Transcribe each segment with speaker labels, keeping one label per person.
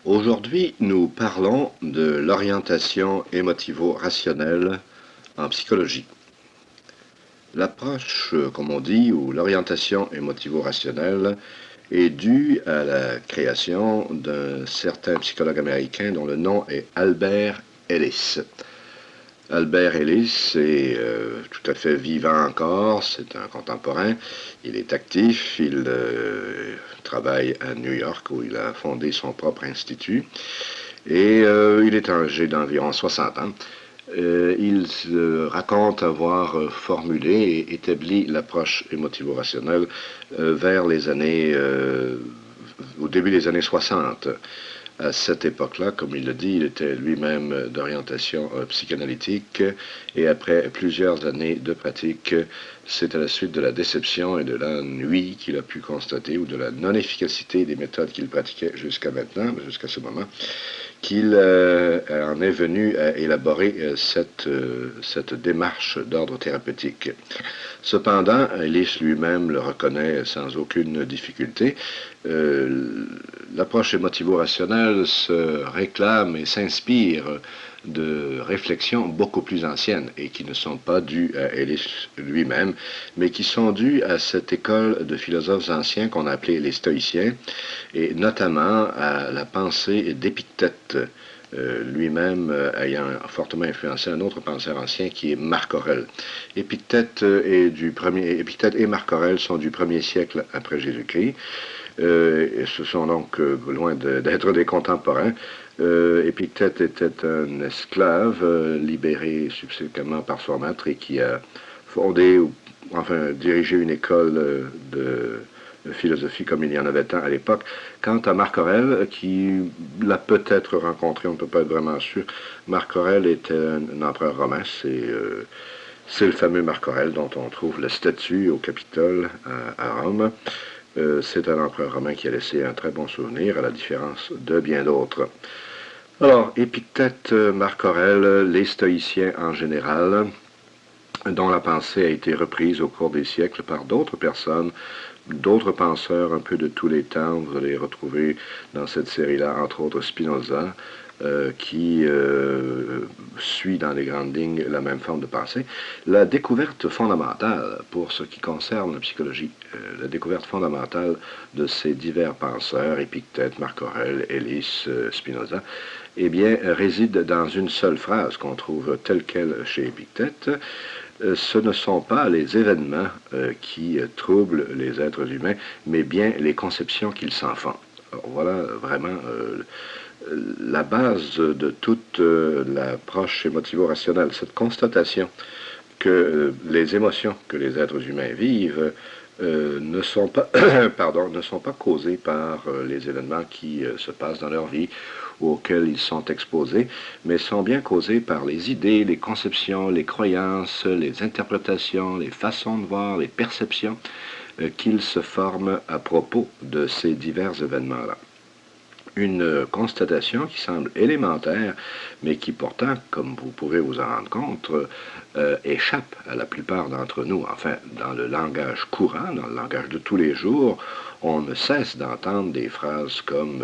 Speaker 1: Aujourd'hui, nous parlons de l'orientation émotivo-rationnelle en psychologie. L'approche, comme on dit, ou l'orientation émotivo-rationnelle est due à la création d'un certain psychologue américain dont le nom est Albert Ellis. Albert Ellis est tout à fait vivant encore, c'est un contemporain, il est actif, il travaille à New York où il a fondé son propre institut et il est âgé d'environ 60 ans. Il raconte avoir formulé et établi l'approche émotivo-rationnelle vers les années, au début des années 60. À cette époque-là, comme il le dit, il était lui-même d'orientation psychanalytique et après plusieurs années de pratique, c'est à la suite de la déception et de l'ennui qu'il a pu constater ou de la non-efficacité des méthodes qu'il pratiquait jusqu'à maintenant, jusqu'à ce moment, qu'il en est venu à élaborer cette démarche d'ordre thérapeutique. Cependant, Ellis lui-même le reconnaît sans aucune difficulté. L'approche émotivo-rationnelle se réclame et s'inspire de réflexions beaucoup plus anciennes et qui ne sont pas dues à Ellis lui-même, mais qui sont dues à cette école de philosophes anciens qu'on appelait les stoïciens, et notamment à la pensée d'Épictète, lui-même ayant fortement influencé un autre penseur ancien qui est Marc Aurèle. Épictète et Marc Aurèle sont du 1er siècle après Jésus-Christ. Et ce sont donc loin d'être des contemporains. Épictète était un esclave libéré subséquemment par son maître et qui a fondé, ou enfin dirigé une école de philosophie comme il y en avait tant à l'époque. Quant à Marc Aurèle, qui l'a peut-être rencontré, on ne peut pas être vraiment sûr, Marc Aurèle était un empereur romain, c'est le fameux Marc Aurèle dont on trouve la statue au Capitole à Rome. C'est un empereur romain qui a laissé un très bon souvenir, à la différence de bien d'autres. Alors, Épictète, Marc Aurèle, les stoïciens en général, dont la pensée a été reprise au cours des siècles par d'autres personnes, d'autres penseurs un peu de tous les temps. Vous allez retrouver dans cette série-là, entre autres, Spinoza, qui suit dans les grandes lignes la même forme de pensée. La découverte fondamentale pour ce qui concerne la psychologie, la découverte fondamentale de ces divers penseurs, Épictète, Marc Aurèle, Ellis, Spinoza, eh bien, réside dans une seule phrase qu'on trouve telle quelle chez Épictète. Ce ne sont pas les événements qui troublent les êtres humains, mais bien les conceptions qu'ils s'en font. Alors, voilà vraiment la base de toute l'approche émotivo-rationnelle, cette constatation que les émotions que les êtres humains vivent ne sont pas, ne sont pas causées par les événements qui se passent dans leur vie ou auxquels ils sont exposés, mais sont bien causées par les idées, les conceptions, les croyances, les interprétations, les façons de voir, les perceptions qu'ils se forment à propos de ces divers événements-là. Une constatation qui semble élémentaire, mais qui pourtant, comme vous pourrez vous en rendre compte, échappe à la plupart d'entre nous. Enfin, dans le langage courant, dans le langage de tous les jours, on ne cesse d'entendre des phrases comme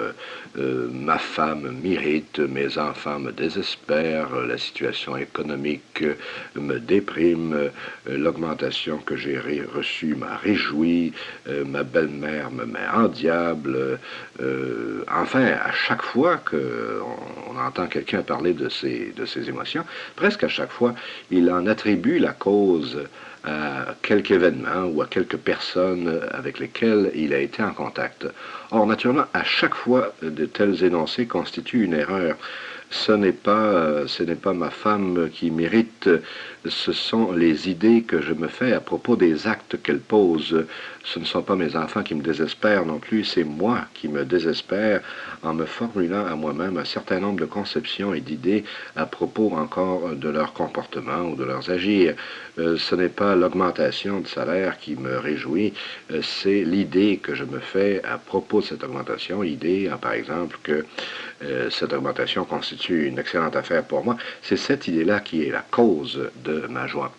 Speaker 1: ma femme m'irrite, mes enfants me désespèrent, la situation économique me déprime, l'augmentation que j'ai reçue m'a réjoui, ma belle-mère me met en diable. Enfin, à chaque fois qu'on entend quelqu'un parler de ses émotions, presque à chaque fois, il en attribue la cause à quelque événement ou à quelques personnes avec lesquelles il a été en contact. Or, naturellement, à chaque fois, de tels énoncés constituent une erreur. Ce n'est pas ma femme qui m'irrite, ce sont les idées que je me fais à propos des actes qu'elle pose. Ce ne sont pas mes enfants qui me désespèrent non plus, c'est moi qui me désespère en me formulant à moi-même un certain nombre de conceptions et d'idées à propos encore de leur comportement ou de leurs agirs. Ce n'est pas l'augmentation de salaire qui me réjouit, c'est l'idée que je me fais à propos de cette augmentation, idée, par exemple, que cette augmentation constitue une excellente affaire pour moi. C'est cette idée-là qui est la cause de ma joie.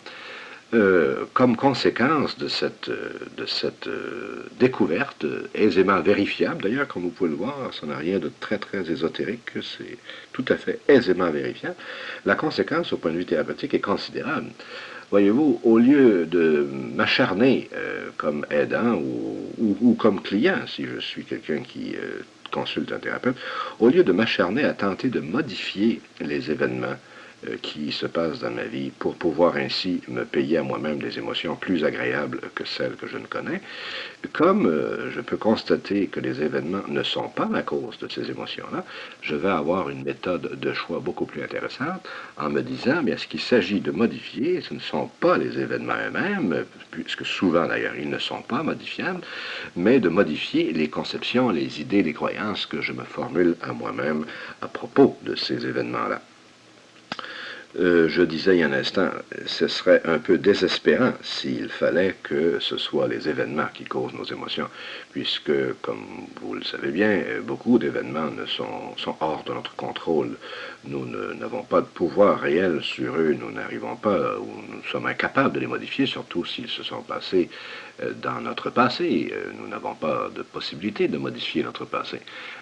Speaker 1: Comme conséquence de cette découverte, aisément vérifiable d'ailleurs, comme vous pouvez le voir, ça n'a rien de très très ésotérique, c'est tout à fait aisément vérifiable, la conséquence au point de vue thérapeutique est considérable. Voyez-vous, au lieu de m'acharner comme aidant ou comme client, si je suis quelqu'un qui consulte un thérapeute, au lieu de m'acharner à tenter de modifier les événements qui se passent dans ma vie pour pouvoir ainsi me payer à moi-même des émotions plus agréables que celles que je ne connais, comme je peux constater que les événements ne sont pas la cause de ces émotions-là, je vais avoir une méthode de choix beaucoup plus intéressante en me disant, bien, ce qu'il s'agit de modifier, ce ne sont pas les événements eux-mêmes, puisque souvent d'ailleurs ils ne sont pas modifiables, mais de modifier les conceptions, les idées, les croyances que je me formule à moi-même à propos de ces événements-là. Je disais il y a un instant, ce serait un peu désespérant s'il fallait que ce soit les événements qui causent nos émotions, puisque, comme vous le savez bien, beaucoup d'événements sont hors de notre contrôle. Nous n'avons pas de pouvoir réel sur eux, nous n'arrivons pas, ou nous sommes incapables de les modifier, surtout s'ils se sont passés dans notre passé. Nous n'avons pas de possibilité de modifier notre passé.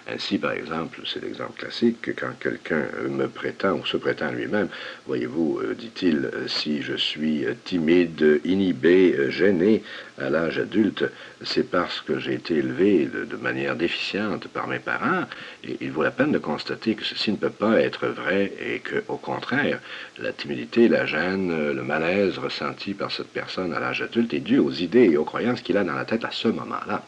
Speaker 1: Ainsi, par exemple, c'est l'exemple classique, que quand quelqu'un me prétend ou se prétend lui-même, voyez-vous, dit-il, si je suis timide, inhibé, gêné à l'âge adulte, c'est parce que j'ai été élevé de manière déficiente par mes parents, et il vaut la peine de constater que ceci ne peut pas être vrai et que, au contraire, la timidité, la gêne, le malaise ressenti par cette personne à l'âge adulte est dû aux idées et aux croyances qu'il a dans la tête à ce moment-là.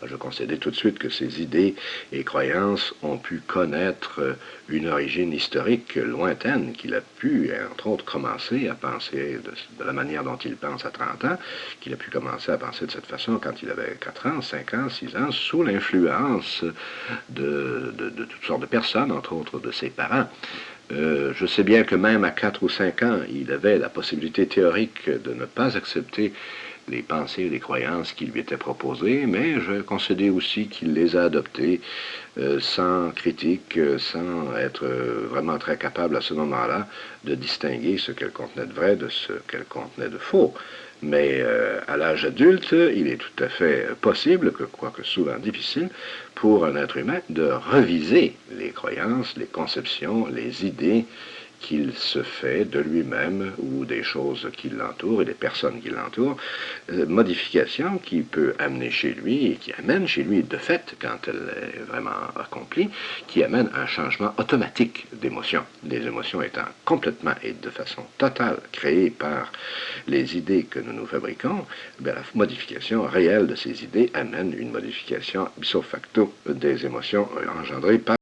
Speaker 1: Je concédais tout de suite que ces idées et croyances ont pu connaître une origine historique lointaine, qu'il a pu, entre autres, commencer à penser de la manière dont il pense à 30 ans, qu'il a pu commencer à penser de cette façon quand il avait 4 ans, 5 ans, 6 ans, sous l'influence de toutes sortes de personnes, entre autres de ses parents. Je sais bien que même à 4 ou 5 ans, il avait la possibilité théorique de ne pas accepter les pensées et les croyances qui lui étaient proposées, mais je concédais aussi qu'il les a adoptées sans critique, sans être vraiment très capable à ce moment-là de distinguer ce qu'elles contenaient de vrai de ce qu'elles contenaient de faux. Mais à l'âge adulte, il est tout à fait possible, quoique souvent difficile, pour un être humain de reviser les croyances, les conceptions, les idées qu'il se fait de lui-même ou des choses qui l'entourent et des personnes qui l'entourent, modification qui peut amener chez lui et qui amène chez lui de fait, quand elle est vraiment accomplie, qui amène un changement automatique d'émotions. Les émotions étant complètement et de façon totale créées par les idées que nous nous fabriquons, bien, la modification réelle de ces idées amène une modification ipso facto des émotions engendrées par